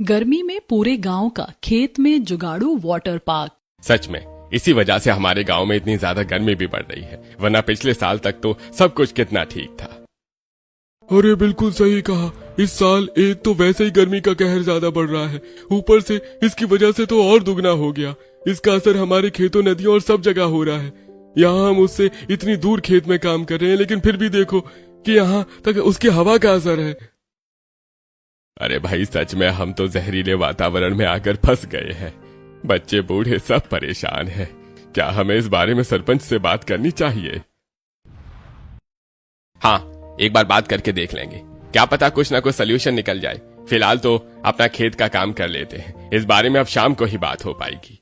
गर्मी में पूरे गांव का खेत में जुगाड़ू वाटर पार्क। सच में इसी वजह से हमारे गांव में इतनी ज्यादा गर्मी भी बढ़ रही है, वरना पिछले साल तक तो सब कुछ कितना ठीक था। अरे बिल्कुल सही कहा। इस साल एक तो वैसे ही गर्मी का कहर ज्यादा बढ़ रहा है, ऊपर से इसकी वजह से तो और दुगना हो गया। इसका असर हमारे खेतों, नदियों और सब जगह हो रहा है। यहाँ हम उससे इतनी दूर खेत में काम कर रहे हैं, लेकिन फिर भी देखो कि यहाँ तक उसकी हवा का असर है। अरे भाई सच में हम तो जहरीले वातावरण में आकर फंस गए हैं। बच्चे बूढ़े सब परेशान हैं। क्या हमें इस बारे में सरपंच से बात करनी चाहिए? हाँ, एक बार बात करके देख लेंगे, क्या पता कुछ ना कुछ सलूशन निकल जाए। फिलहाल तो अपना खेत का काम कर लेते हैं, इस बारे में अब शाम को ही बात हो पाएगी।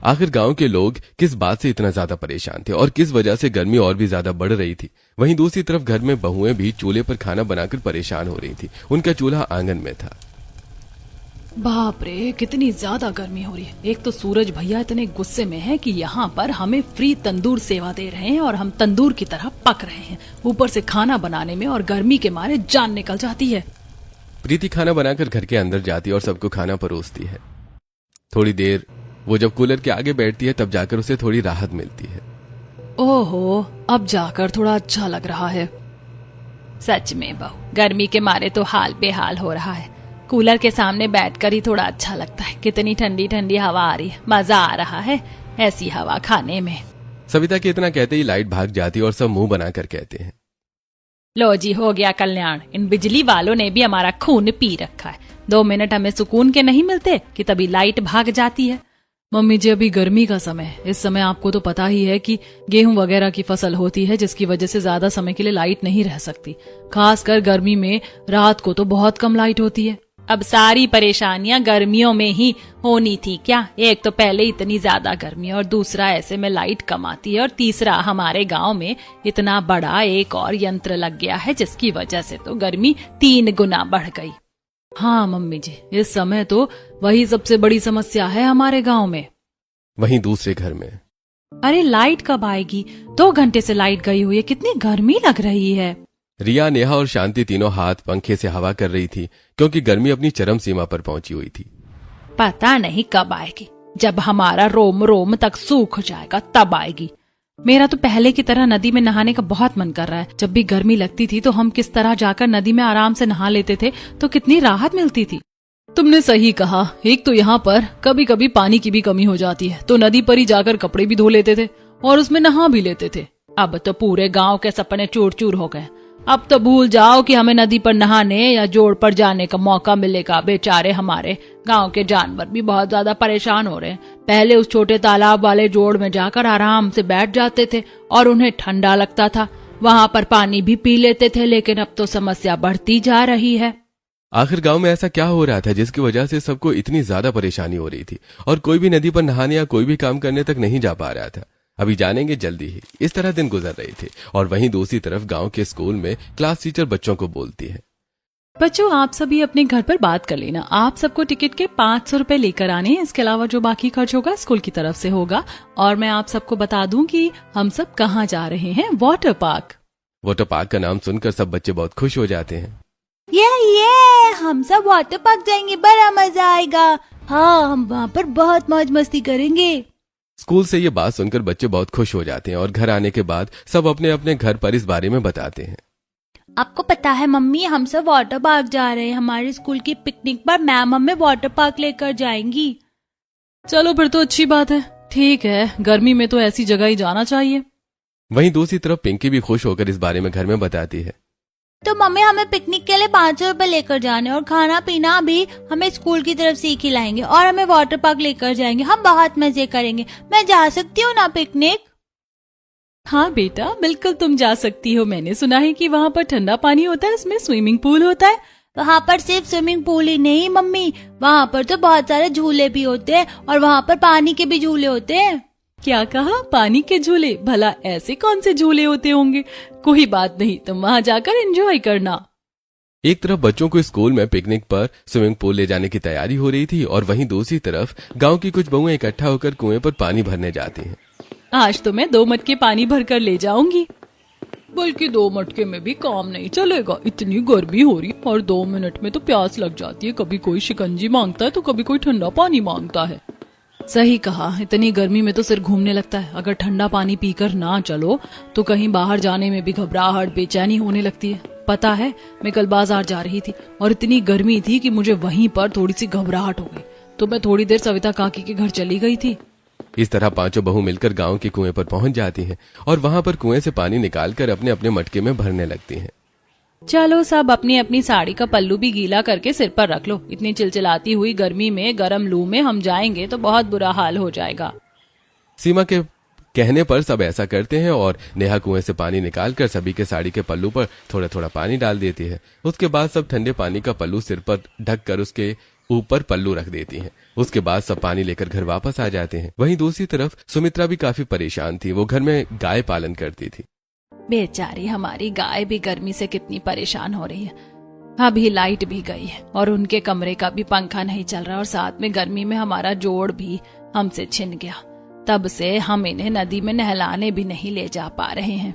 आखिर गांव के लोग किस बात से इतना ज्यादा परेशान थे और किस वजह से गर्मी और भी ज्यादा बढ़ रही थी। वहीं दूसरी तरफ घर में बहुएं भी चूल्हे पर खाना बनाकर परेशान हो रही थी। उनका चूल्हा आंगन में था। बाप रे, कितनी ज्यादा गर्मी हो रही है। एक तो सूरज भैया इतने गुस्से में है कि यहाँ पर हमें फ्री तंदूर सेवा दे रहे हैं और हम तंदूर की तरह पक रहे हैं। ऊपर से खाना बनाने में और गर्मी के मारे जान निकल जाती है। प्रीति खाना बनाकर घर के अंदर जाती और सबको खाना परोसती है। थोड़ी देर वो जब कूलर के आगे बैठती है तब जाकर उसे थोड़ी राहत मिलती है। ओहो, अब जाकर थोड़ा अच्छा लग रहा है। सच में बहू, गर्मी के मारे तो हाल बेहाल हो रहा है। कूलर के सामने बैठकर ही थोड़ा अच्छा लगता है। कितनी ठंडी ठंडी हवा आ रही है, मजा आ रहा है ऐसी हवा खाने में। सविता के इतना कहते ही लाइट भाग जाती और सब मुंह बनाकर कहते हैं, लो जी, हो गया कल्याण। इन बिजली वालों ने भी हमारा खून पी रखा है। 2 मिनट हमें सुकून के नहीं मिलते कि तभी लाइट भाग जाती है। मम्मी जी, अभी गर्मी का समय है। इस समय आपको तो पता ही है कि गेहूं वगैरह की फसल होती है, जिसकी वजह से ज्यादा समय के लिए लाइट नहीं रह सकती। खासकर गर्मी में रात को तो बहुत कम लाइट होती है। अब सारी परेशानियां गर्मियों में ही होनी थी क्या? एक तो पहले इतनी ज्यादा गर्मी और दूसरा ऐसे में लाइट कम आती है और तीसरा हमारे गांव में इतना बड़ा एक और यंत्र लग गया है, जिसकी वजह से तो गर्मी 3 गुना बढ़ गई। हाँ मम्मी जी, इस समय तो वही सबसे बड़ी समस्या है हमारे गांव में। वहीं दूसरे घर में, अरे लाइट कब आएगी? 2 घंटे से लाइट गई हुई है, कितनी गर्मी लग रही है। रिया, नेहा और शांति तीनों हाथ पंखे से हवा कर रही थी, क्योंकि गर्मी अपनी चरम सीमा पर पहुंची हुई थी। पता नहीं कब आएगी। जब हमारा रोम रोम तक सूख जाएगा तब आएगी। मेरा तो पहले की तरह नदी में नहाने का बहुत मन कर रहा है। जब भी गर्मी लगती थी तो हम किस तरह जाकर नदी में आराम से नहा लेते थे, तो कितनी राहत मिलती थी। तुमने सही कहा। एक तो यहाँ पर कभी कभी पानी की भी कमी हो जाती है, तो नदी पर ही जाकर कपड़े भी धो लेते थे और उसमें नहा भी लेते थे। अब तो पूरे गांव के सपने चूर चूर हो गए। अब तो भूल जाओ कि हमें नदी पर नहाने या जोड़ पर जाने का मौका मिलेगा। बेचारे हमारे गांव के जानवर भी बहुत ज्यादा परेशान हो रहे हैं। पहले उस छोटे तालाब वाले जोड़ में जाकर आराम से बैठ जाते थे और उन्हें ठंडा लगता था, वहां पर पानी भी पी लेते थे, लेकिन अब तो समस्या बढ़ती जा रही है। आखिर गांव में ऐसा क्या हो रहा था जिसकी वजह से सबको इतनी ज्यादा परेशानी हो रही थी और कोई भी नदी पर नहाने या कोई भी काम करने तक नहीं जा पा रहा था? अभी जानेंगे जल्दी ही। इस तरह दिन गुजर रहे थे और वहीं दूसरी तरफ गांव के स्कूल में क्लास टीचर बच्चों को बोलती है, बच्चों, आप सभी अपने घर पर बात कर लेना। आप सबको टिकट के 500 रुपए लेकर आने हैं। इसके अलावा जो बाकी खर्च होगा स्कूल की तरफ से होगा। और मैं आप सबको बता दूं कि हम सब कहाँ जा रहे हैं। Water park. वाटर पार्क का नाम सुनकर सब बच्चे बहुत खुश हो जाते हैं। ये हम सब वाटर पार्क जाएंगे, बड़ा मजा आएगा। हाँ, हम वहाँ पर बहुत मौज मस्ती करेंगे। स्कूल से ये बात सुनकर बच्चे बहुत खुश हो जाते हैं और घर आने के बाद सब अपने अपने घर पर इस बारे में बताते हैं। आपको पता है मम्मी, हम सब वाटर पार्क जा रहे हैं। हमारे स्कूल की पिकनिक पर मैम हमें वाटर पार्क लेकर जाएंगी। चलो फिर तो अच्छी बात है। ठीक है, गर्मी में तो ऐसी जगह ही जाना चाहिए। वहीं दूसरी तरफ पिंकी भी खुश होकर इस बारे में घर में बताती है, तो मम्मी हमें पिकनिक के लिए 500 रुपए लेकर जाने और खाना पीना भी हमें स्कूल की तरफ से ही खिलाएंगे और हमें वाटर पार्क लेकर जाएंगे। हम बहुत मजे करेंगे। मैं जा सकती हूँ ना पिकनिक? हाँ बेटा, बिल्कुल तुम जा सकती हो। मैंने सुना है कि वहाँ पर ठंडा पानी होता है, उसमें स्विमिंग पूल होता है। वहाँ पर सिर्फ स्विमिंग पूल ही नहीं मम्मी, वहाँ पर तो बहुत सारे झूले भी होते हैं और वहाँ पर पानी के भी झूले होते हैं। क्या कहा? पानी के झूले? भला ऐसे कौन से झूले होते होंगे? कोई बात नहीं, तुम वहाँ जाकर एंजॉय करना। एक तरफ बच्चों को स्कूल में पिकनिक पर स्विमिंग पूल ले जाने की तैयारी हो रही थी और वहीं दूसरी तरफ गांव की कुछ बहुएं इकट्ठा होकर कुएं पर पानी भरने जाती हैं। आज तो मैं 2 मटके पानी भरकर ले जाऊंगी। बल्कि 2 मटके में भी काम नहीं चलेगा। इतनी गर्मी हो रही है और 2 मिनट में तो प्यास लग जाती है। कभी कोई शिकंजी मांगता है तो कभी कोई ठंडा पानी मांगता है। सही कहा, इतनी गर्मी में तो सिर घूमने लगता है। अगर ठंडा पानी पीकर ना चलो तो कहीं बाहर जाने में भी घबराहट बेचैनी होने लगती है। पता है, मैं कल बाजार जा रही थी और इतनी गर्मी थी कि मुझे वहीं पर थोड़ी सी घबराहट हो गई, तो मैं थोड़ी देर सविता काकी के घर चली गई थी। इस तरह पांचों बहू मिलकर गांव के कुएं पर पहुंच जाती हैं और वहां पर कुएं से पानी निकालकर अपने अपने मटके में भरने लगती हैं। चलो सब अपनी अपनी साड़ी का पल्लू भी गीला करके सिर पर रख लो। इतनी चिलचिलाती हुई गर्मी में गर्म लू में हम जाएंगे तो बहुत बुरा हाल हो जाएगा। सीमा के कहने पर सब ऐसा करते हैं और नेहा कुएं से पानी निकालकर सभी के साड़ी के पल्लू पर थोड़ा थोड़ा पानी डाल देती है। उसके बाद सब ठंडे पानी का पल्लू सिर पर ढक कर उसके ऊपर पल्लू रख देती हैं। उसके बाद सब पानी लेकर घर वापस आ जाते हैं। वहीं दूसरी तरफ सुमित्रा भी काफी परेशान थी। वो घर में गाय पालन करती थी। बेचारी हमारी गाय भी गर्मी से कितनी परेशान हो रही है। अभी लाइट भी गई है और उनके कमरे का भी पंखा नहीं चल रहा और साथ में गर्मी में हमारा जोड़ भी हमसे छिन गया। तब से हम इन्हें नदी में नहलाने भी नहीं ले जा पा रहे हैं।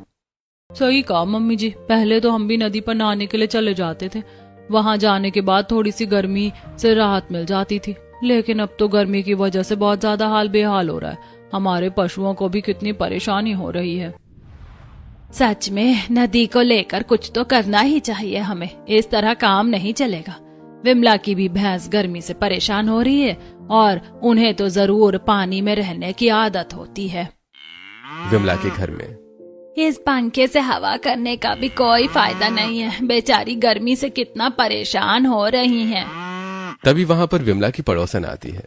सही कहा मम्मी जी, पहले तो हम भी नदी पर नहाने के लिए चले जाते थे। वहां जाने के बाद थोड़ी सी गर्मी से राहत मिल जाती थी, लेकिन अब तो गर्मी की वजह से बहुत ज्यादा हाल बेहाल हो रहा है। हमारे पशुओं को भी कितनी परेशानी हो रही है। सच में नदी को लेकर कुछ तो करना ही चाहिए हमें। इस तरह काम नहीं चलेगा। विमला की भी भैंस गर्मी से परेशान हो रही है और उन्हें तो जरूर पानी में रहने की आदत होती है। विमला के घर में इस पंखे से हवा करने का भी कोई फायदा नहीं है। बेचारी गर्मी से कितना परेशान हो रही हैं। तभी वहां पर विमला की पड़ोसन आती है।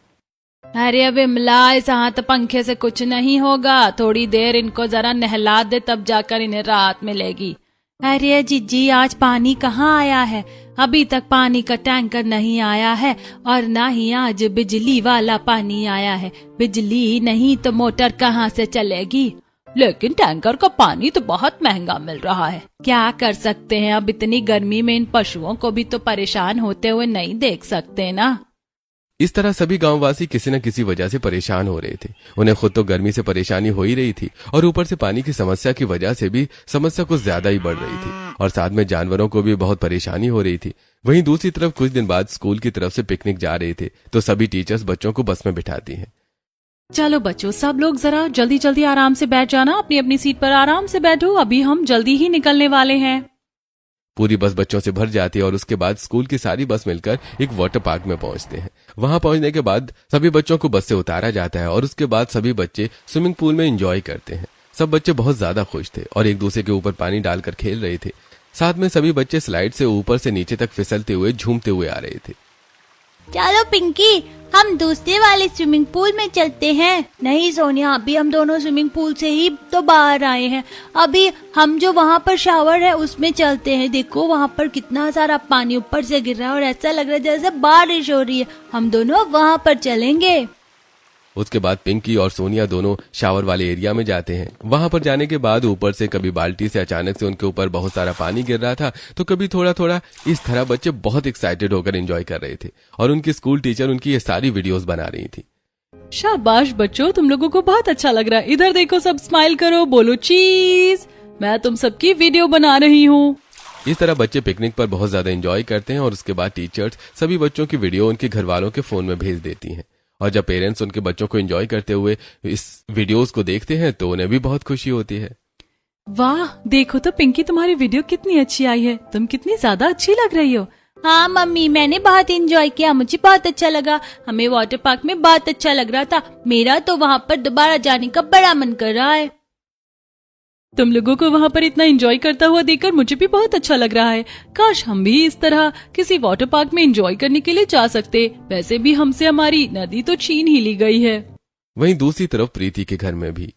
अरे विमला, इस हाथ पंखे से कुछ नहीं होगा। थोड़ी देर इनको जरा नहला दे, तब जाकर इन्हें राहत मिलेगी। अरे जीजी, आज पानी कहाँ आया है? अभी तक पानी का टैंकर नहीं आया है और ना ही आज बिजली वाला पानी आया है। बिजली ही नहीं तो मोटर कहाँ से चलेगी? लेकिन टैंकर का पानी तो बहुत महंगा मिल रहा है। क्या कर सकते हैं? अब इतनी गर्मी में इन पशुओं को भी तो परेशान होते हुए नहीं देख सकते ना। इस तरह सभी गांववासी किसी न किसी वजह से परेशान हो रहे थे। उन्हें खुद तो गर्मी से परेशानी हो ही रही थी और ऊपर से पानी की समस्या की वजह से भी समस्या कुछ ज्यादा ही बढ़ रही थी और साथ में जानवरों को भी बहुत परेशानी हो रही थी। वहीं दूसरी तरफ कुछ दिन बाद स्कूल की तरफ से पिकनिक जा रहे थे तो सभी टीचर्स बच्चों को बस में बिठाती हैं। चलो बच्चों, सब लोग जरा जल्दी जल्दी आराम से बैठ जाना। अपनी अपनी सीट पर आराम से बैठो, अभी हम जल्दी ही निकलने वाले हैं। पूरी बस बच्चों से भर जाती है और उसके बाद स्कूल की सारी बस मिलकर एक वाटर पार्क में पहुंचते हैं। वहां पहुंचने के बाद सभी बच्चों को बस से उतारा जाता है और उसके बाद सभी बच्चे स्विमिंग पूल में एंजॉय करते हैं। सब बच्चे बहुत ज्यादा खुश थे और एक दूसरे के ऊपर पानी डालकर खेल रहे थे। साथ में सभी बच्चे स्लाइड से ऊपर से नीचे तक फिसलते हुए झूमते हुए आ रहे थे। चलो पिंकी, हम दूसरे वाले स्विमिंग पूल में चलते हैं। नहीं सोनिया, अभी हम दोनों स्विमिंग पूल से ही तो बाहर आए हैं। अभी हम जो वहाँ पर शावर है उसमें चलते हैं। देखो वहाँ पर कितना सारा पानी ऊपर से गिर रहा है और ऐसा लग रहा है जैसे बारिश हो रही है। हम दोनों वहाँ पर चलेंगे। उसके बाद पिंकी और सोनिया दोनों शावर वाले एरिया में जाते हैं। वहां पर जाने के बाद ऊपर से कभी बाल्टी से अचानक से उनके ऊपर बहुत सारा पानी गिर रहा था तो कभी थोड़ा थोड़ा। इस तरह बच्चे बहुत एक्साइटेड होकर एंजॉय कर रहे थे और उनकी स्कूल टीचर उनकी ये सारी वीडियोस बना रही थी। शाबाश बच्चों, तुम लोगों को बहुत अच्छा लग रहा है। इधर देखो, सब स्माइल करो, बोलो चीज। मैं तुम सबकी वीडियो बना रही हूँ। इस तरह बच्चे पिकनिक पर बहुत ज्यादा एंजॉय करते हैं और उसके बाद टीचर्स सभी बच्चों की वीडियो उनके घर वालों के फोन में भेज देती हैं। और जब पेरेंट्स उनके बच्चों को एंजॉय करते हुए इस वीडियोस को देखते हैं तो उन्हें भी बहुत खुशी होती है। वाह, देखो तो पिंकी, तुम्हारी वीडियो कितनी अच्छी आई है। तुम कितनी ज्यादा अच्छी लग रही हो। हाँ मम्मी, मैंने बहुत एंजॉय किया। मुझे बहुत अच्छा लगा। हमें वाटर पार्क में बहुत अच्छा लग रहा था। मेरा तो वहाँ पर दोबारा जाने का बड़ा मन कर रहा है। तुम लोगों को वहाँ पर इतना एंजॉय करता हुआ देखकर मुझे भी बहुत अच्छा लग रहा है। काश हम भी इस तरह किसी वाटर पार्क में एंजॉय करने के लिए जा सकते। वैसे भी हमसे हमारी नदी तो छीन ही ली गई है। वहीं दूसरी तरफ प्रीति के घर में भी।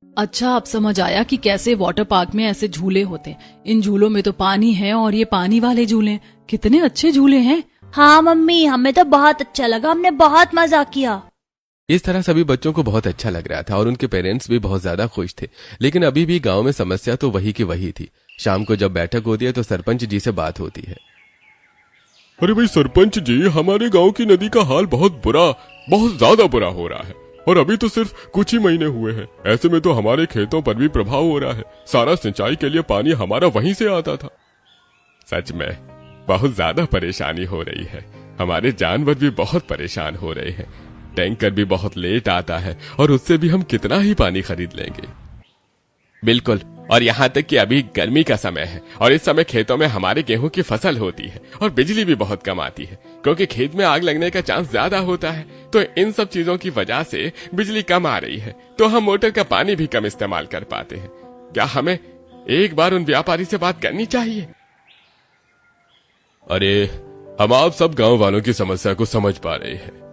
अच्छा, अब समझ आया कि कैसे वाटर पार्क में ऐसे झूले होते हैं। इन झूलों में तो पानी है और ये पानी वाले झूले कितने अच्छे झूले हैं। हाँ मम्मी, हमें तो बहुत अच्छा लगा। हमने बहुत मजा किया। इस तरह सभी बच्चों को बहुत अच्छा लग रहा था और उनके पेरेंट्स भी बहुत ज्यादा खुश थे। लेकिन अभी भी गांव में समस्या तो वही की वही थी। शाम को जब बैठक होती है तो सरपंच जी से बात होती है। अरे भाई सरपंच जी, हमारे गांव की नदी का हाल बहुत ज्यादा बुरा हो रहा है। और अभी तो सिर्फ कुछ ही महीने हुए हैं। ऐसे में तो हमारे खेतों पर भी प्रभाव हो रहा है। सारा सिंचाई के लिए पानी हमारा वहीं से आता था। सच में बहुत ज्यादा परेशानी हो रही है। हमारे जानवर भी बहुत परेशान हो रहे हैं। टैंकर भी बहुत लेट आता है और उससे भी हम कितना ही पानी खरीद लेंगे। बिल्कुल, और यहाँ तक कि अभी गर्मी का समय है और इस समय खेतों में हमारे गेहूं की फसल होती है और बिजली भी बहुत कम आती है क्योंकि खेत में आग लगने का चांस ज्यादा होता है। तो इन सब चीजों की वजह से बिजली कम आ रही है, तो हम मोटर का पानी भी कम इस्तेमाल कर पाते हैं। क्या हमें एक बार उन व्यापारी से बात करनी चाहिए? अरे, हम आप सब गांव वालों की समस्या को समझ पा रहे हैं।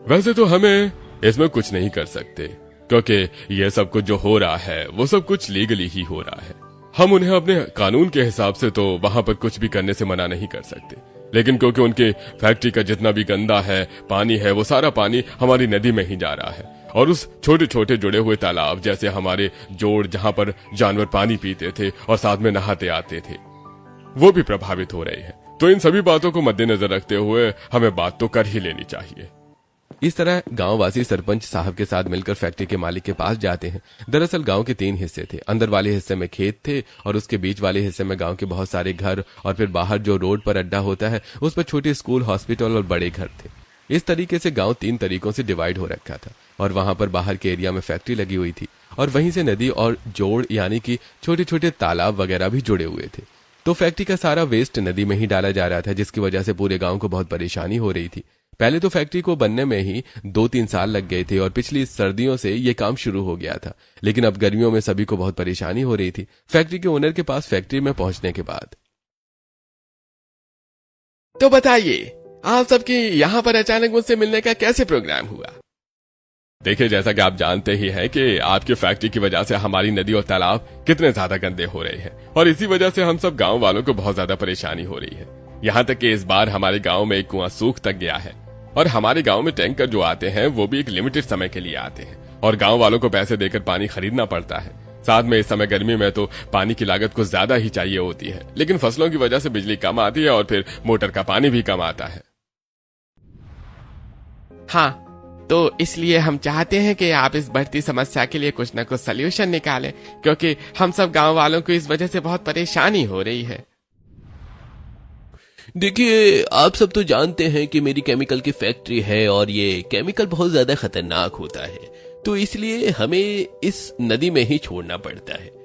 वैसे तो हमें इसमें कुछ नहीं कर सकते क्योंकि ये सब कुछ जो हो रहा है वो सब कुछ लीगली ही हो रहा है। हम उन्हें अपने कानून के हिसाब से तो वहां पर कुछ भी करने से मना नहीं कर सकते, लेकिन क्योंकि उनके फैक्ट्री का जितना भी गंदा है पानी है वो सारा पानी हमारी नदी में ही जा रहा है और उस छोटे छोटे जुड़े हुए तालाब जैसे हमारे जोड़ जहां पर जानवर पानी पीते थे और साथ में नहाते आते थे वो भी प्रभावित हो रहे हैं। तो इन सभी बातों को मद्देनजर रखते हुए हमें बात तो कर ही लेनी चाहिए। इस तरह गांववासी सरपंच साहब के साथ मिलकर फैक्ट्री के मालिक के पास जाते हैं। दरअसल गांव के 3 हिस्से थे। अंदर वाले हिस्से में खेत थे और उसके बीच वाले हिस्से में गांव के बहुत सारे घर और फिर बाहर जो रोड पर अड्डा होता है उस पर छोटे स्कूल, हॉस्पिटल और बड़े घर थे। इस तरीके से गांव 3 तरीकों से डिवाइड हो रखा था और वहां पर बाहर के एरिया में फैक्ट्री लगी हुई थी और वहीं से नदी और जोड़ यानी कि छोटे छोटे तालाब वगैरह भी जुड़े हुए थे। तो फैक्ट्री का सारा वेस्ट नदी में ही डाला जा रहा था जिसकी वजह से पूरे गांव को बहुत परेशानी हो रही थी। पहले तो फैक्ट्री को बनने में ही 2-3 साल लग गए थे और पिछली सर्दियों से ये काम शुरू हो गया था, लेकिन अब गर्मियों में सभी को बहुत परेशानी हो रही थी। फैक्ट्री के ओनर के पास फैक्ट्री में पहुंचने के बाद तो बताइए, आप सबके यहाँ पर अचानक मुझसे मिलने का कैसे प्रोग्राम हुआ? देखिए, जैसा कि आप जानते ही हैं कि आपकी फैक्ट्री की वजह से हमारी नदी और तालाब कितने ज्यादा गंदे हो रहे हैं और इसी वजह से हम सब गांव वालों को बहुत ज्यादा परेशानी हो रही है। यहाँ तक कि इस बार हमारे गांव में एक कुआं सूख तक गया है और हमारे गांव में टैंकर जो आते हैं वो भी एक लिमिटेड समय के लिए आते हैं और गांव वालों को पैसे देकर पानी खरीदना पड़ता है। साथ में इस समय गर्मी में तो पानी की लागत कुछ ज्यादा ही चाहिए होती है, लेकिन फसलों की वजह से बिजली कम आती है और फिर मोटर का पानी भी कम आता है। हाँ, तो इसलिए हम चाहते हैं कि आप इस बढ़ती समस्या के लिए कुछ न कुछ सलूशन निकालें क्योंकि हम सब गांव वालों को इस वजह से बहुत परेशानी हो रही है। देखिए, आप सब तो जानते हैं कि मेरी केमिकल की फैक्ट्री है और ये केमिकल बहुत ज्यादा खतरनाक होता है, तो इसलिए हमें इस नदी में ही छोड़ना पड़ता है।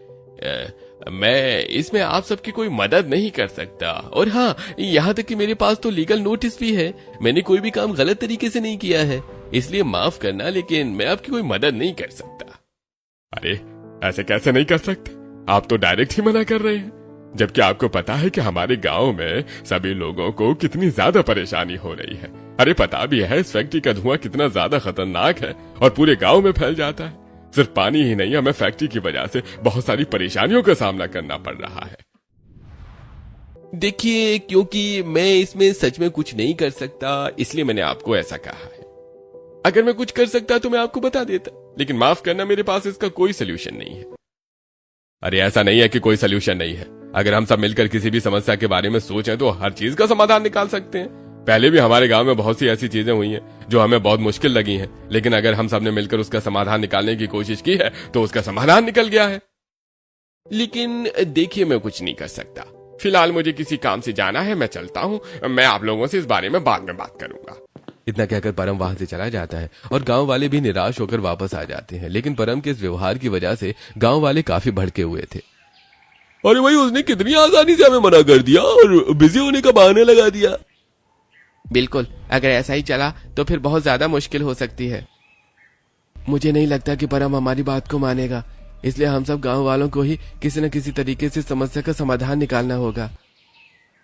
मैं इसमें आप सबकी कोई मदद नहीं कर सकता और हाँ, यहाँ तक कि मेरे पास तो लीगल नोटिस भी है। मैंने कोई भी काम गलत तरीके से नहीं किया है, इसलिए माफ करना, लेकिन मैं आपकी कोई मदद नहीं कर सकता। अरे, ऐसे कैसे नहीं कर सकते? आप तो डायरेक्ट ही मना कर रहे हैं, जबकि आपको पता है कि हमारे गांव में सभी लोगों को कितनी ज्यादा परेशानी हो रही है। अरे, पता भी है इस फैक्ट्री का धुआं कितना ज्यादा खतरनाक है और पूरे गांव में फैल जाता है। सिर्फ पानी ही नहीं, हमें फैक्ट्री की वजह से बहुत सारी परेशानियों का सामना करना पड़ रहा है। देखिए, क्योंकि मैं इसमें सच में कुछ नहीं कर सकता, इसलिए मैंने आपको ऐसा कहा है। अगर मैं कुछ कर सकता तो मैं आपको बता देता, लेकिन माफ करना, मेरे पास इसका कोई सलूशन नहीं है। अरे, ऐसा नहीं है कि कोई सलूशन नहीं है। अगर हम सब मिलकर किसी भी समस्या के बारे में सोचें तो हर चीज का समाधान निकाल सकते हैं। पहले भी हमारे गांव में बहुत सी ऐसी चीजें हुई हैं जो हमें बहुत मुश्किल लगी हैं, लेकिन अगर हम सब ने मिलकर उसका समाधान निकालने की कोशिश की है तो उसका समाधान निकल गया है। लेकिन देखिए, मैं कुछ नहीं कर सकता। फिलहाल मुझे किसी काम से जाना है, मैं चलता हूँ। मैं आप लोगों से इस बारे में बाद में बात करूंगा। इतना कहकर परम वहां से चला जाता है और गांव वाले भी निराश होकर वापस आ जाते हैं। लेकिन परम के इस व्यवहार की वजह से गांव वाले काफी भड़के हुए थे। अरे भाई, उसने कितनी आसानी से हमें मना कर दिया और बिजी होने का बहाना लगा दिया। बिल्कुल, अगर ऐसा ही चला तो फिर बहुत ज्यादा मुश्किल हो सकती है। मुझे नहीं लगता कि परम हमारी बात को मानेगा, इसलिए हम सब गांव वालों को ही किसी न किसी तरीके से समस्या का समाधान निकालना होगा।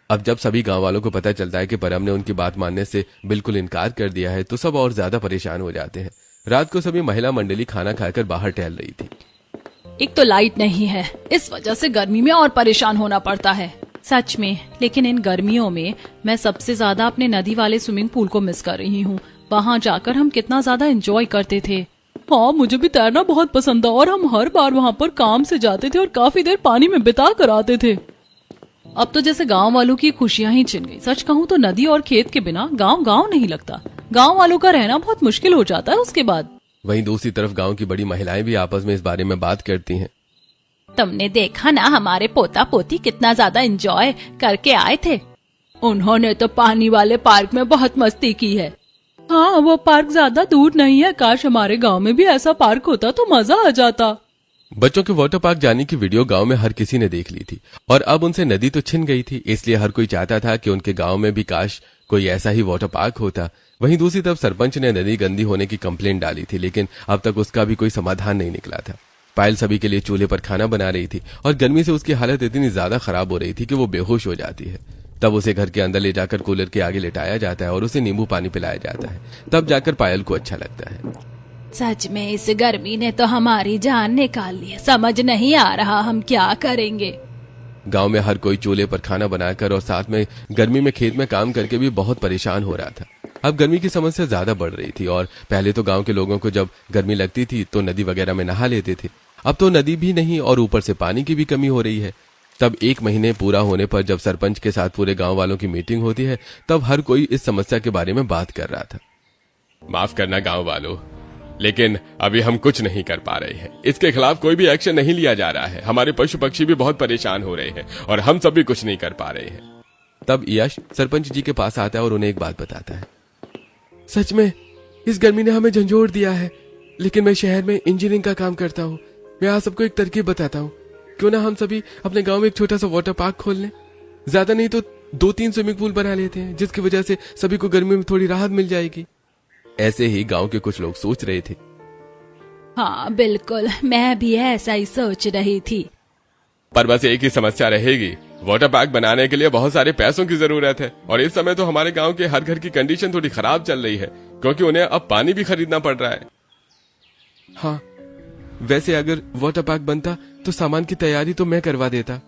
अब जब सभी गांव वालों को पता चलता है कि परम ने उनकी बात मानने से बिल्कुल इनकार कर दिया है तो सब और ज्यादा परेशान हो जाते हैं। रात को सभी महिला मंडली खाना खाकर बाहर टहल रही थी। एक तो लाइट नहीं है, इस वजह से गर्मी में और परेशान होना पड़ता है। सच में, लेकिन इन गर्मियों में मैं सबसे ज्यादा अपने नदी वाले स्विमिंग पूल को मिस कर रही हूँ। वहाँ जाकर हम कितना ज्यादा एंजॉय करते थे। हाँ, मुझे भी तैरना बहुत पसंद था और हम हर बार वहाँ पर काम से जाते थे और काफी देर पानी में बिता कर आते थे। अब तो जैसे गांव वालों की खुशियां ही छिन गई। सच कहूँ तो नदी और खेत के बिना गांव गांव नहीं लगता। गांव वालों का रहना बहुत मुश्किल हो जाता है उसके बाद। वहीं दूसरी तरफ गांव की बड़ी महिलाएं भी आपस में इस बारे में बात करती हैं। तुमने देखा ना हमारे पोता पोती कितना ज्यादा एंजॉय करके आए थे। उन्होंने तो पानी वाले पार्क में बहुत मस्ती की है। हाँ, वो पार्क ज्यादा दूर नहीं है। काश हमारे गांव में भी ऐसा पार्क होता तो मजा आ जाता। बच्चों के वाटर पार्क जाने की वीडियो गांव में हर किसी ने देख ली थी और अब उनसे नदी तो छिन गई थी, इसलिए हर कोई चाहता था कि उनके गांव में भी काश कोई ऐसा ही वाटर पार्क होता। वहीं दूसरी तरफ सरपंच ने नदी गंदी होने की कंप्लेंट डाली थी, लेकिन अब तक उसका भी कोई समाधान नहीं निकला था। पायल सभी के लिए चूल्हे पर खाना बना रही थी और गर्मी से उसकी हालत इतनी ज्यादा खराब हो रही थी कि वो बेहोश हो जाती है। तब उसे घर के अंदर ले जाकर कूलर के आगे लिटाया जाता है और उसे नींबू पानी पिलाया जाता है। तब जाकर पायल को अच्छा लगता है। सच में इस गर्मी ने तो हमारी जान निकाल ली है। समझ नहीं आ रहा हम क्या करेंगे। गांव में हर कोई चूल्हे पर खाना बनाकर और साथ में गर्मी में खेत में काम करके भी बहुत परेशान हो रहा था। अब गर्मी की समस्या ज्यादा बढ़ रही थी और पहले तो गांव के लोगों को जब गर्मी लगती थी तो नदी वगैरह में नहा लेते थे। अब तो नदी भी नहीं और ऊपर से पानी की भी कमी हो रही है। तब 1 महीने पूरा होने पर जब सरपंच के साथ पूरे गांव वालों की मीटिंग होती है, तब हर कोई इस समस्या के बारे में बात कर रहा था। माफ करना गांव वालों, लेकिन अभी हम कुछ नहीं कर पा रहे हैं। इसके खिलाफ कोई भी एक्शन नहीं लिया जा रहा है। हमारे पशु पक्षी भी बहुत परेशान हो रहे हैं और हम सब भी कुछ नहीं कर पा रहे हैं। तब यश सरपंच जी के पास आता है और उन्हें एक बात बताता है। सच में इस गर्मी ने हमें झंझोड़ दिया है, लेकिन मैं शहर में इंजीनियरिंग का काम करता हूँ। मैं आप सबको एक तरकीब बताता हूँ। क्यों ना हम सभी अपने गांव में एक छोटा सा वाटर पार्क खोल लें। ज्यादा नहीं तो 2-3 स्विमिंग पूल बना लेते हैं, जिसकी वजह से सभी को गर्मी में थोड़ी राहत मिल जाएगी। ऐसे ही गांव के कुछ लोग सोच रहे थे। हाँ बिल्कुल, मैं भी ऐसा ही सोच रही थी। पर बस एक ही समस्या रहेगी। वाटर पार्क बनाने के लिए बहुत सारे पैसों की जरूरत है और इस समय तो हमारे गांव के हर घर की कंडीशन थोड़ी खराब चल रही है, क्योंकि उन्हें अब पानी भी खरीदना पड़ रहा है। हाँ, वैसे अगर वाटर पार्क बनता तो सामान की तैयारी तो मैं करवा देता।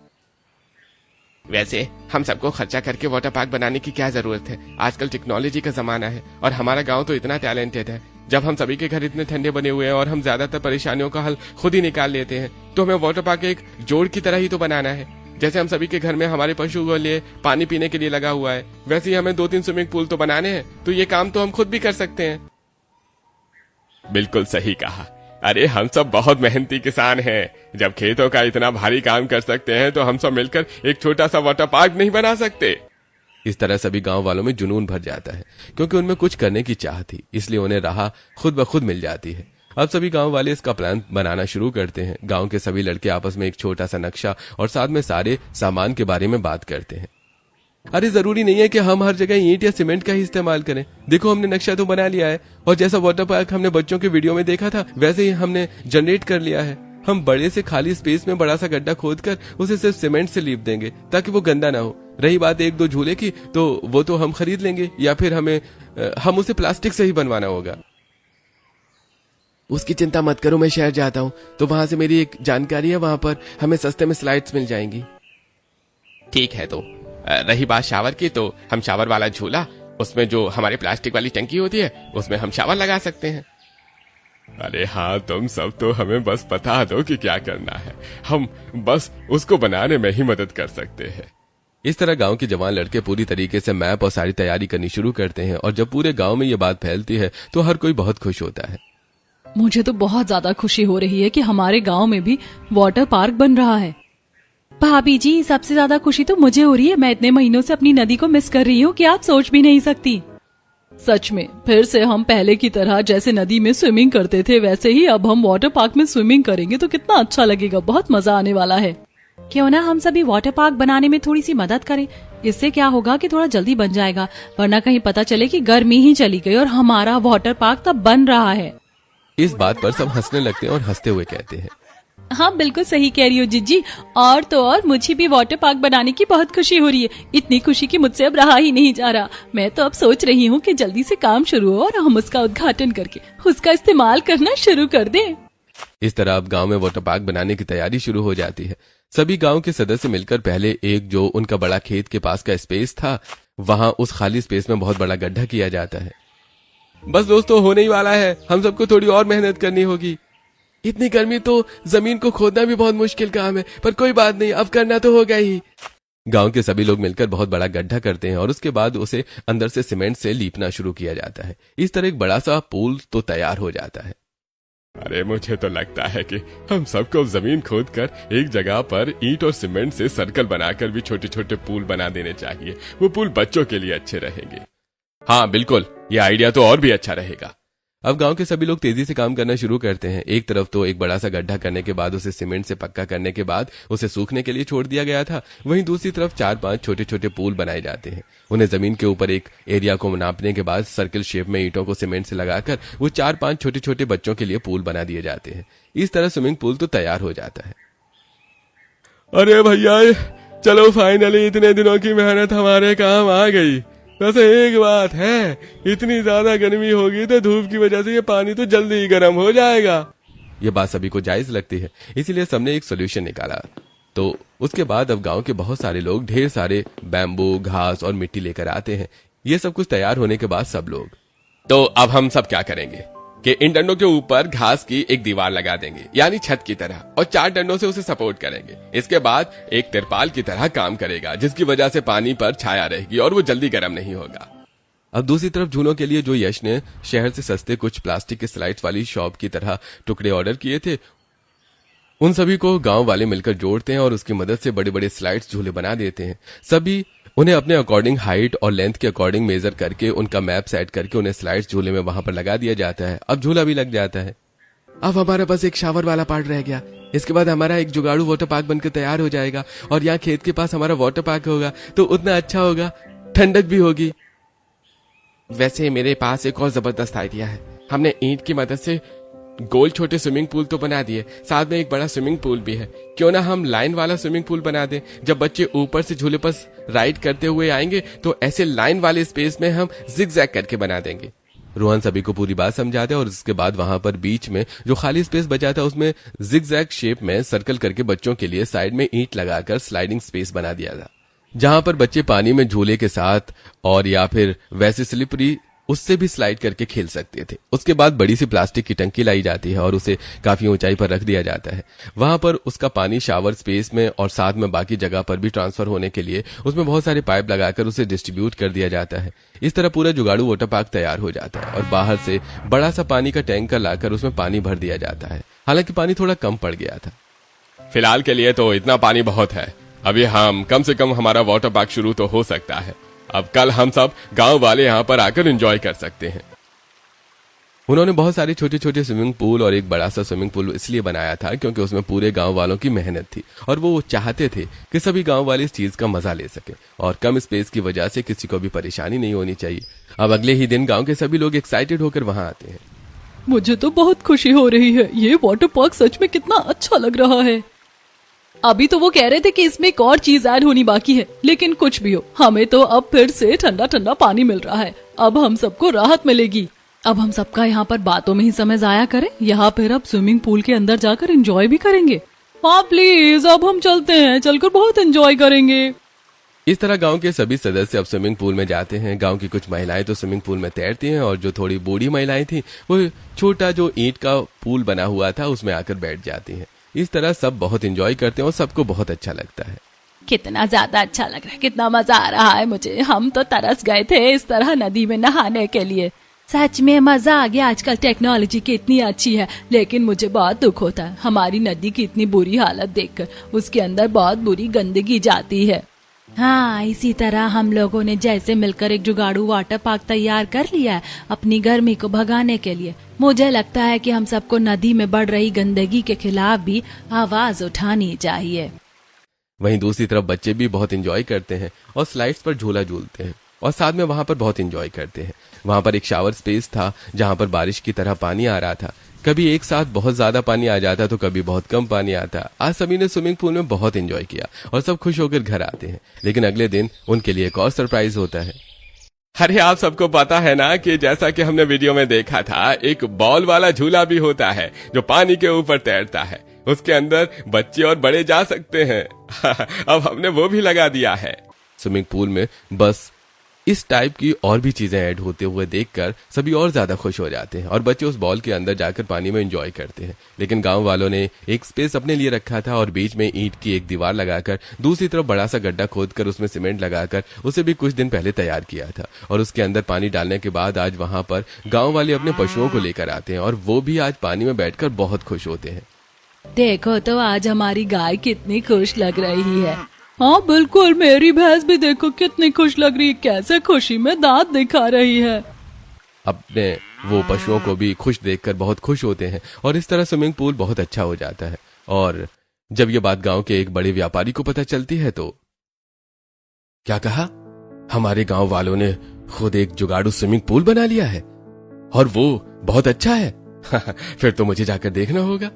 वैसे हम सबको खर्चा करके वाटर पार्क बनाने की क्या जरूरत है। आजकल टेक्नोलॉजी का जमाना है और हमारा गांव तो इतना टैलेंटेड है। जब हम सभी के घर इतने ठंडे बने हुए हैं और हम ज्यादातर परेशानियों का हल खुद ही निकाल लेते हैं, तो हमें वाटर पार्क एक जोड़ की तरह ही तो बनाना है। जैसे हम सभी के घर में हमारे पशु के लिए पानी पीने के लिए लगा हुआ है, वैसे ही हमें 2-3 स्विमिंग पूल तो बनाने हैं। तो ये काम तो हम खुद भी कर सकते हैं। बिल्कुल सही कहा। अरे हम सब बहुत मेहनती किसान हैं। जब खेतों का इतना भारी काम कर सकते हैं तो हम सब मिलकर एक छोटा सा वाटर पार्क नहीं बना सकते। इस तरह सभी गांव वालों में जुनून भर जाता है, क्योंकि उनमें कुछ करने की चाह थी, इसलिए उन्हें राह खुद ब खुद मिल जाती है। अब सभी गांव वाले इसका प्लान बनाना शुरू करते हैं। गांव के सभी लड़के आपस में एक छोटा सा नक्शा और साथ में सारे सामान के बारे में बात करते हैं। अरे जरूरी नहीं है कि हम हर जगह ईंट या सीमेंट का ही इस्तेमाल करें। देखो, हमने नक्शा तो बना लिया है और जैसा वाटर पार्क हमने बच्चों के वीडियो में देखा था वैसे ही हमने जनरेट कर लिया है। हम बड़े से खाली स्पेस में बड़ा सा गड्ढा खोदकर उसे सिर्फ सीमेंट से लीप देंगे ताकि वो गंदा ना हो। रही बात 1-2 झूले की, तो वो तो हम खरीद लेंगे या फिर हम उसे प्लास्टिक से ही बनवाना होगा। उसकी चिंता मत करो, मैं शहर जाता हूँ तो वहां से मेरी एक जानकारी है, वहां पर हमें सस्ते में स्लाइड्स मिल जाएंगी। ठीक है, तो रही बात शावर की, तो हम शावर वाला झूला, उसमें जो हमारी प्लास्टिक वाली टंकी होती है उसमें हम शावर लगा सकते हैं। अरे हाँ, तुम सब तो हमें बस बता दो कि क्या करना है, हम बस उसको बनाने में ही मदद कर सकते हैं। इस तरह गांव के जवान लड़के पूरी तरीके से मैप और सारी तैयारी करनी शुरू करते हैं और जब पूरे गांव में ये बात फैलती है तो हर कोई बहुत खुश होता है। मुझे तो बहुत ज्यादा खुशी हो रही है कि हमारे गांव में भी वाटर पार्क बन रहा है। भाभी जी, सबसे ज्यादा खुशी तो मुझे हो रही है। मैं इतने महीनों से अपनी नदी को मिस कर रही हूँ कि आप सोच भी नहीं सकती। सच में, फिर से हम पहले की तरह जैसे नदी में स्विमिंग करते थे वैसे ही अब हम वाटर पार्क में स्विमिंग करेंगे तो कितना अच्छा लगेगा। बहुत मजा आने वाला है। क्यों ना हम सभी वाटर पार्क बनाने में थोड़ी सी मदद करें। इससे क्या होगा कि थोड़ा जल्दी बन जाएगा, वरना कहीं पता चले कि गर्मी ही चली गई और हमारा वाटर पार्क तब बन रहा है। इस बात पर सब हंसने लगते हैं और हंसते हुए कहते हैं, हाँ बिल्कुल सही कह रही हो जिज्जी। और तो और मुझे भी वाटर पार्क बनाने की बहुत खुशी हो रही है। इतनी खुशी कि मुझसे अब रहा ही नहीं जा रहा। मैं तो अब सोच रही हूँ कि जल्दी से काम शुरू हो और हम उसका उद्घाटन करके उसका इस्तेमाल करना शुरू कर दें। इस तरह अब गांव में वाटर पार्क बनाने की तैयारी शुरू हो जाती है। सभी गांव के सदस्य मिलकर पहले एक जो उनका बड़ा खेत के पास का स्पेस था, वहां उस खाली स्पेस में बहुत बड़ा गड्ढा किया जाता है। बस दोस्तों, होने ही वाला है। हम सबको थोड़ी और मेहनत करनी होगी। इतनी गर्मी तो जमीन को खोदना भी बहुत मुश्किल काम है, पर कोई बात नहीं, अब करना तो होगा ही। गांव के सभी लोग मिलकर बहुत बड़ा गड्ढा करते हैं और उसके बाद उसे अंदर से सीमेंट से लीपना शुरू किया जाता है। इस तरह एक बड़ा सा पूल तो तैयार हो जाता है। अरे मुझे तो लगता है कि हम सबको जमीन खोद कर एक जगह पर ईंट और सीमेंट से सर्कल बनाकर भी छोटे छोटे पुल बना देने चाहिए। वो पुल बच्चों के लिए अच्छे रहेंगे। हाँ बिल्कुल, ये आइडिया तो और भी अच्छा रहेगा। अब गांव के सभी लोग तेजी से काम करना शुरू करते हैं। एक तरफ तो एक बड़ा सा गड्ढा करने के बाद उसे सीमेंट से पक्का करने के बाद उसे सूखने के लिए छोड़ दिया गया था। वहीं दूसरी तरफ 4-5 छोटे छोटे पुल बनाए जाते हैं। उन्हें जमीन के ऊपर एक एरिया को नापने के बाद सर्कल शेप में ईंटों को सीमेंट से लगाकर वो 4-5 छोटे छोटे बच्चों के लिए पुल बना दिए जाते हैं। इस तरह स्विमिंग पूल तो तैयार हो जाता है। अरे भैया, चलो फाइनली इतने दिनों की मेहनत हमारे काम आ गई। वैसे एक बात है, इतनी ज्यादा गर्मी होगी तो धूप की वजह से ये पानी तो जल्दी ही गर्म हो जाएगा। ये बात सभी को जायज लगती है, इसीलिए सबने एक सोल्यूशन निकाला। तो उसके बाद अब गांव के बहुत सारे लोग ढेर सारे बैम्बू, घास और मिट्टी लेकर आते हैं। ये सब कुछ तैयार होने के बाद सब लोग, तो अब हम सब क्या करेंगे कि इन डंडों के ऊपर घास की एक दीवार लगा देंगे, यानी छत की तरह, और 4 डंडों से उसे सपोर्ट करेंगे। इसके बाद एक तिरपाल की तरह काम करेगा, जिसकी वजह से पानी पर छाया रहेगी और वो जल्दी गर्म नहीं होगा। अब दूसरी तरफ झूलों के लिए जो यश ने शहर से सस्ते कुछ प्लास्टिक के स्लाइड्स वाली शॉप की तरह टुकड़े ऑर्डर किए थे, उन सभी को गांव वाले मिलकर जोड़ते हैं और उसकी मदद से बड़े बड़े स्लाइड्स झूले बना देते हैं। सभी उन्हें अपने अकॉर्डिंग हाइट और लेंथ के अकॉर्डिंग मेजर करके उनका मैप सेट करके उन्हें स्लाइड्स झूले में वहां पर लगा दिया जाता है। अब झूला भी लग जाता है। अब हमारे पास एक शावर वाला पार्ट रह गया। इसके बाद हमारा एक जुगाड़ू वाटर पार्क बनकर तैयार हो जाएगा और यहाँ खेत के पास हमारा वाटर पार्क होगा तो उतना अच्छा होगा, ठंडक भी होगी। वैसे मेरे पास एक और जबरदस्त आइडिया है। हमने ईंट की मदद से गोल छोटे स्विमिंग पूल तो बना दिए, साथ में एक बड़ा स्विमिंग पूल भी है। क्यों ना हम लाइन वाला स्विमिंग पूल बना दें। जब बच्चे ऊपर से झूले पर राइड करते हुए आएंगे तो ऐसे लाइन वाले स्पेस में हम जिगजैग करके बना देंगे। रोहन सभी को पूरी बात समझाते हैं और उसके बाद वहां पर बीच में जो खाली स्पेस बचा था उसमें जिगजैग शेप में सर्कल करके बच्चों के लिए साइड में ईंट लगाकर स्लाइडिंग स्पेस बना दिया था, जहां पर बच्चे पानी में झूले के साथ और या फिर वैसे स्लिपरी उससे भी स्लाइड करके खेल सकते थे। उसके बाद बड़ी सी प्लास्टिक की टंकी लाई जाती है और उसे काफी ऊंचाई पर रख दिया जाता है। वहां पर उसका पानी शावर स्पेस में और साथ में बाकी जगह पर भी ट्रांसफर होने के लिए उसमें बहुत सारे पाइप लगाकर उसे डिस्ट्रीब्यूट कर दिया जाता है। इस तरह पूरा जुगाड़ू वाटर पार्क तैयार हो जाता है और बाहर से बड़ा सा पानी का टैंकर लाकर उसमें पानी भर दिया जाता है। हालांकि पानी थोड़ा कम पड़ गया था। फिलहाल के लिए तो इतना पानी बहुत है। अभी हम कम से कम हमारा वाटर पार्क शुरू तो हो सकता है। अब कल हम सब गांव वाले यहाँ पर आकर एंजॉय कर सकते हैं। उन्होंने बहुत सारे छोटे छोटे स्विमिंग पूल और एक बड़ा सा स्विमिंग पूल इसलिए बनाया था क्योंकि उसमें पूरे गांव वालों की मेहनत थी और वो चाहते थे कि सभी गांव वाले इस चीज का मजा ले सके और कम स्पेस की वजह से किसी को भी परेशानी नहीं होनी चाहिए। अब अगले ही दिन गांव के सभी लोग एक्साइटेड होकर वहां आते हैं। मुझे तो बहुत खुशी हो रही है। ये वाटर पार्क सच में कितना अच्छा लग रहा है। अभी तो वो कह रहे थे कि इसमें एक और चीज ऐड होनी बाकी है, लेकिन कुछ भी हो, हमें तो अब फिर से ठंडा ठंडा पानी मिल रहा है। अब हम सबको राहत मिलेगी। अब हम सबका यहाँ पर बातों में ही समय जाया करें, यहाँ फिर अब स्विमिंग पूल के अंदर जाकर एंजॉय भी करेंगे। हाँ प्लीज, अब हम चलते हैं, चलकर बहुत एंजॉय करेंगे। इस तरह गांव के सभी सदस्य अब स्विमिंग पूल में जाते हैं। गांव की कुछ महिलाएं तो स्विमिंग पूल में तैरती हैं और जो थोड़ी बूढ़ी महिलाएं थी वो छोटा जो ईंट का पूल बना हुआ था उसमें आकर बैठ जाती हैं। इस तरह सब बहुत एंजॉय करते हैं और सबको बहुत अच्छा लगता है। कितना ज्यादा अच्छा लग रहा है, कितना मजा आ रहा है मुझे। हम तो तरस गए थे इस तरह नदी में नहाने के लिए। सच में मजा आ गया। आजकल टेक्नोलॉजी कितनी अच्छी है, लेकिन मुझे बहुत दुख होता है हमारी नदी की इतनी बुरी हालत देखकर। उसके अंदर बहुत बुरी गंदगी जाती है। हाँ, इसी तरह हम लोगों ने जैसे मिलकर एक जुगाड़ू वाटर पार्क तैयार कर लिया है अपनी गर्मी को भगाने के लिए। मुझे लगता है कि हम सबको नदी में बढ़ रही गंदगी के खिलाफ भी आवाज उठानी चाहिए। वहीं दूसरी तरफ बच्चे भी बहुत एंजॉय करते हैं और स्लाइड्स पर झूला झूलते हैं और साथ में वहां पर बहुत एंजॉय करते हैं। वहां पर एक शावर स्पेस था जहां पर बारिश की तरह पानी आ रहा था। कभी एक साथ बहुत ज्यादा पानी आ जाता तो कभी बहुत कम पानी आता। आज सभी ने स्विमिंग पूल में बहुत एंजॉय किया और सब खुश होकर घर आते हैं। लेकिन अगले दिन उनके लिए एक और सरप्राइज होता है। अरे आप सबको पता है ना कि जैसा कि हमने वीडियो में देखा था, एक बॉल वाला झूला भी होता है जो पानी के ऊपर तैरता है। उसके अंदर बच्चे और बड़े जा सकते हैं। अब हमने वो भी लगा दिया है। स्विमिंग पूल में बस इस टाइप की और भी चीजें ऐड होते हुए देखकर सभी और ज्यादा खुश हो जाते हैं और बच्चे उस बॉल के अंदर जाकर पानी में एंजॉय करते हैं। लेकिन गांव वालों ने एक स्पेस अपने लिए रखा था और बीच में ईंट की एक दीवार लगाकर दूसरी तरफ बड़ा सा गड्ढा खोदकर उसमें सीमेंट लगाकर उसे भी कुछ दिन पहले तैयार किया था। और उसके अंदर पानी डालने के बाद आज वहां पर गाँव वाले अपने पशुओं को लेकर आते हैं और वो भी आज पानी में बैठकर बहुत खुश होते हैं। देखो तो आज हमारी गाय कितनी खुश लग रही है। हाँ बिल्कुल, मेरी भैंस भी देखो कितनी खुश लग रही है, कैसे खुशी में दांत दिखा रही है। अपने वो पशुओं को भी खुश देखकर बहुत खुश होते हैं और इस तरह स्विमिंग पूल बहुत अच्छा हो जाता है। और जब ये बात गांव के एक बड़े व्यापारी को पता चलती है तो क्या कहा, हमारे गांव वालों ने खुद एक जुगाड़ू स्विमिंग पूल बना लिया है और वो बहुत अच्छा है। फिर तो मुझे जाकर देखना होगा।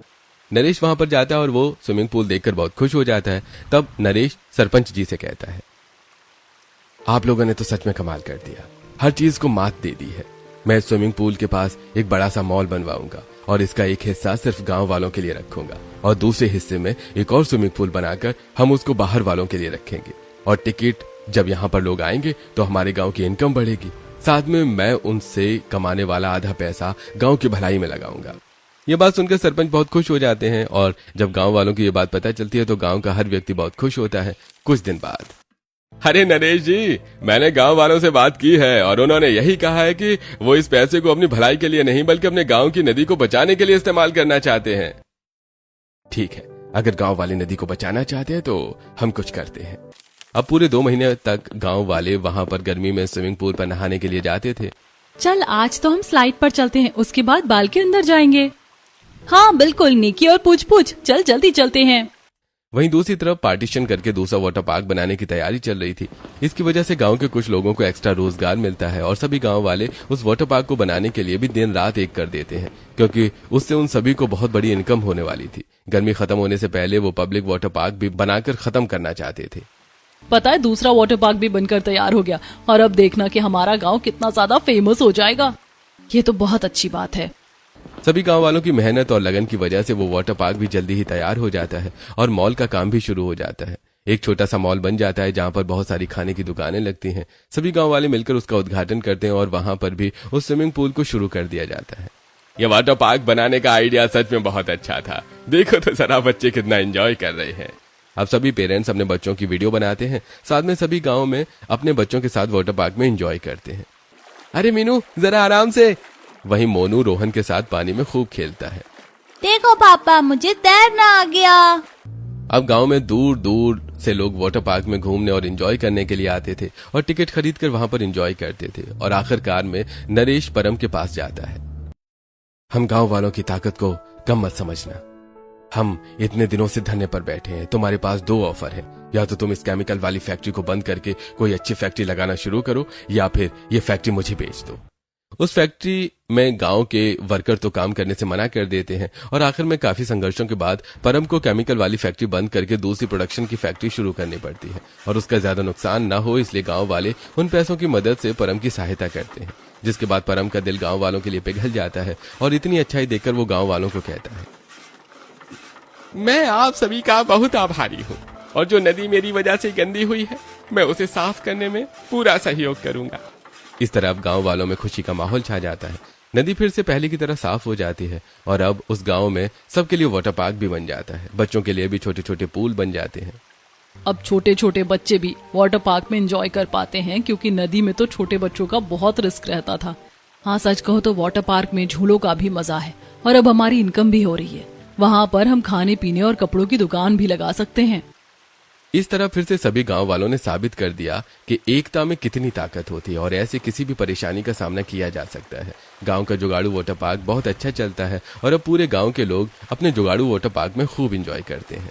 नरेश वहां पर जाता है और वो स्विमिंग पूल देखकर बहुत खुश हो जाता है। तब नरेश सरपंच जी से कहता है, आप लोगों ने तो सच में कमाल कर दिया, हर चीज को मात दे दी है। मैं स्विमिंग पूल के पास एक बड़ा सा मॉल बनवाऊंगा और इसका एक हिस्सा सिर्फ गांव वालों के लिए रखूंगा और दूसरे हिस्से में एक और स्विमिंग पूल बनाकर हम उसको बाहर वालों के लिए रखेंगे। और टिकट जब यहाँ पर लोग आएंगे तो हमारे गांव की इनकम बढ़ेगी, साथ में मैं उनसे कमाने वाला आधा पैसा गांव की भलाई में लगाऊंगा। ये बात सुनकर सरपंच बहुत खुश हो जाते हैं और जब गांव वालों की ये बात पता चलती है तो गांव का हर व्यक्ति बहुत खुश होता है। कुछ दिन बाद, अरे नरेश जी, मैंने गांव वालों से बात की है और उन्होंने यही कहा है कि वो इस पैसे को अपनी भलाई के लिए नहीं बल्कि अपने गांव की नदी को बचाने के लिए इस्तेमाल करना चाहते हैं। ठीक है, अगर गांव वाले नदी को बचाना चाहते हैं तो हम कुछ करते हैं। अब पूरे 2 महीने तक गांव वाले वहां पर गर्मी में स्विमिंग पूल पर नहाने के लिए जाते थे। चल आज तो हम स्लाइड पर चलते हैं, उसके बाद बाल के अंदर जाएंगे। हाँ बिल्कुल निकी और पूछ पूछ, चल जल्दी चलते हैं। वहीं दूसरी तरफ पार्टीशन करके दूसरा वाटर पार्क बनाने की तैयारी चल रही थी। इसकी वजह से गांव के कुछ लोगों को एक्स्ट्रा रोजगार मिलता है और सभी गांव वाले उस वाटर पार्क को बनाने के लिए भी दिन रात एक कर देते हैं, क्योंकि उससे उन सभी को बहुत बड़ी इनकम होने वाली थी। गर्मी खत्म होने से पहले वो पब्लिक वाटर पार्क भी बनाकर खत्म करना चाहते थे। पता है, दूसरा वाटर पार्क भी बनकर तैयार हो गया और अब देखना कि हमारा गांव कितना ज्यादा फेमस हो जाएगा। ये तो बहुत अच्छी बात है। सभी गांव वालों की मेहनत और लगन की वजह से वो वाटर पार्क भी जल्दी ही तैयार हो जाता है और मॉल का काम भी शुरू हो जाता है। एक छोटा सा मॉल बन जाता है जहां पर बहुत सारी खाने की दुकानें लगती हैं। सभी गांव वाले मिलकर उसका उद्घाटन करते हैं और वहां पर भी उस स्विमिंग पूल को शुरू कर दिया जाता है। ये वाटर पार्क बनाने का आइडिया सच में बहुत अच्छा था। देखो तो जरा बच्चे कितना एंजॉय कर रहे हैं। अब सभी पेरेंट्स अपने बच्चों की वीडियो बनाते हैं, साथ में सभी गाँव में अपने बच्चों के साथ वाटर पार्क में एंजॉय करते हैं। अरे मीनू जरा आराम से। वहीं मोनू रोहन के साथ पानी में खूब खेलता है। देखो पापा, मुझे तैरना आ गया। अब गांव में दूर दूर से लोग वाटर पार्क में घूमने और एंजॉय करने के लिए आते थे और टिकट खरीदकर वहां पर एंजॉय करते थे। और आखिरकार में नरेश परम के पास जाता है। हम गांव वालों की ताकत को कम मत समझना। हम इतने दिनों से धरने पर बैठे हैं। तुम्हारे पास 2 ऑफर है, या तो तुम इस केमिकल वाली फैक्ट्री को बंद करके कोई अच्छी फैक्ट्री लगाना शुरू करो या फिर ये फैक्ट्री मुझे बेच दो। उस फैक्ट्री में गांव के वर्कर तो काम करने से मना कर देते हैं और आखिर में काफी संघर्षों के बाद परम को केमिकल वाली फैक्ट्री बंद करके दूसरी प्रोडक्शन की फैक्ट्री शुरू करनी पड़ती है। और उसका ज्यादा नुकसान न हो इसलिए गांव वाले उन पैसों की मदद से परम की सहायता करते हैं, जिसके बाद परम का दिल गांव वालों के लिए पिघल जाता है और इतनी अच्छाई देखकर वो गांव वालों को कहता है, मैं आप सभी का बहुत आभारी हूँ और जो नदी मेरी वजह से गंदी हुई है मैं उसे साफ करने में पूरा सहयोग करूंगा। इस तरह अब गांव वालों में खुशी का माहौल छा जाता है। नदी फिर से पहले की तरह साफ हो जाती है और अब उस गांव में सबके लिए वाटर पार्क भी बन जाता है। बच्चों के लिए भी छोटे छोटे पूल बन जाते हैं। अब छोटे छोटे बच्चे भी वाटर पार्क में एंजॉय कर पाते हैं, क्योंकि नदी में तो छोटे बच्चों का बहुत रिस्क रहता था। हाँ सच कहो तो वाटर पार्क में झूलों का भी मजा है और अब हमारी इनकम भी हो रही है। वहाँ पर हम खाने पीने और कपड़ों की दुकान भी लगा सकते हैं। इस तरह फिर से सभी गांव वालों ने साबित कर दिया कि एकता में कितनी ताकत होती है और ऐसे किसी भी परेशानी का सामना किया जा सकता है। गांव का जुगाड़ू वाटर पार्क बहुत अच्छा चलता है और अब पूरे गांव के लोग अपने जुगाड़ू वाटर पार्क में खूब एंजॉय करते हैं।